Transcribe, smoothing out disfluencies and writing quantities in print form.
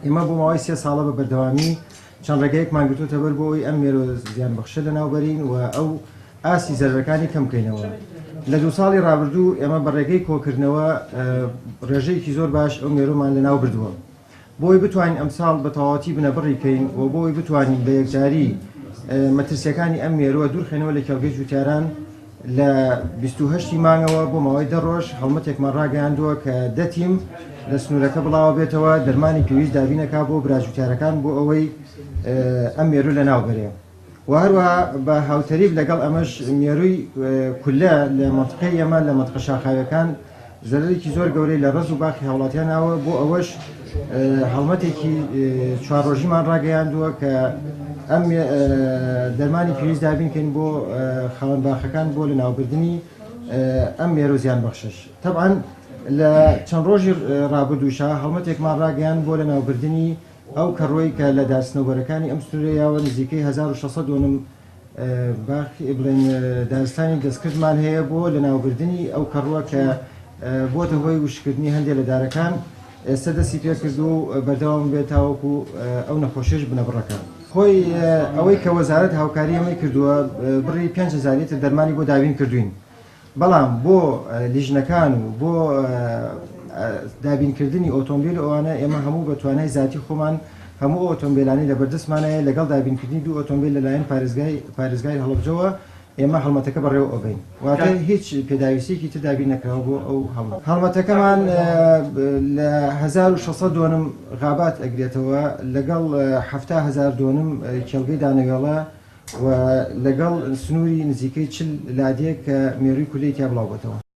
ئێمە بۆ ماوەی 3 ساڵە بە بەردەوامی چەند ڕێگەیەکمان گرتوتە بەر بۆی ئەم مێرۆ زیانبەخشە لەناوبەرین و ئەو ئاسی زەرەکانی کەم بکەینەوە. لە 2 ساڵی ڕابردوو ئێمە بە ڕێگەی کۆکردنەوە ڕێژەیەکی زۆر باش ئەو مێرۆمان لەناو بردووە بۆی بتوانین ئەم ساڵ بە تەواوەتی بنەبڕیکەین و بۆی بتوانین بە یەکجاری مەترسیەکانی ئەم مێرۆوە دوورخێنەوە لە کێڵگەی جوتیاران لە 28 مانگەوە بۆ ماوەی 10 ڕۆژ هەڵمەتێکمان ڕاگەیاندووە کە 10 تیم لە سنوورەکە بڵاوە بێتەوە دەرمانی پێویست دابینەکە بۆ براجوتیارەکان بۆ ئەوەی ئەم مێرو لەناو بەرێ و هەروەها بە هاوتەریب لەگەڵ ئەمەش مێرووی کولە لە مەنتقەی ئێمە لە مەنتقە شاخاویەکان زەرەرێکی زۆر گەورەی لە ڕز و باخی هاوڵاتیاناوە بۆ ئەوەش هەڵمەتێکی 4 ڕۆژیمان ڕاگەیاندووە کە ئەم دەرمانی پێویست دابینکەین بۆ خاوەن باخەکان بۆ لەناوبردنی ئەم مێرۆ زیانبەخشش. تەبعاً لە چەند ڕۆژی ڕابردووشە هەڵمەتێکمان ڕاگەیان بۆ لەناوبردنی ئەو کەڕۆی کە لە دارستنەوەرەکانی ئەم سنوورەیەوە نزیکەی 1600 دۆنم باخی بڵێن دارستانی دەستکردمان هەیە بۆ لەناوبردنی ئەو کەڕووە کە بۆتە هۆی وشکردنی هەندێک لە دارەکان ئێستا دەستی پێ کردو و بەردەوام بێت تاوەکو ئەو نەخۆشیش بنەبڕەکان. خۆی ئەوەی کە وەزارەت هاوکاری ئەمەی کردووە بڕی 5,000 لیتر دەرمانی بۆ دابین کردوین. بەڵام بۆ لیژنەکان و بۆ دابینکردنی ئۆتۆمبیل ئەوانە ئێمە هەموو بە توانای ذاتی خۆمان هەموو ئۆتۆمبیلانی لە بەردەستمانەیە لەگەڵ دابینکردنی 2 ئۆتۆمبیل لەلایەن پارێزگای هەڵبجەوە ئێمە هەڵمەتەکە بەڕێوە ئۆبین واتە هیچ پێداویستێکی تر دابین نەکراوە بۆ ئەو هەڵمەتەکەمان لە 1600 دۆنم غابات ئەگرێتەوە لەگەڵ 70,000 دۆنم کێڵگەی دانەوێڵە و لەگەڵ سنووری نزیکەی 40 لادێک کە مێرووی کولەی تیا بڵاو بێتەوە.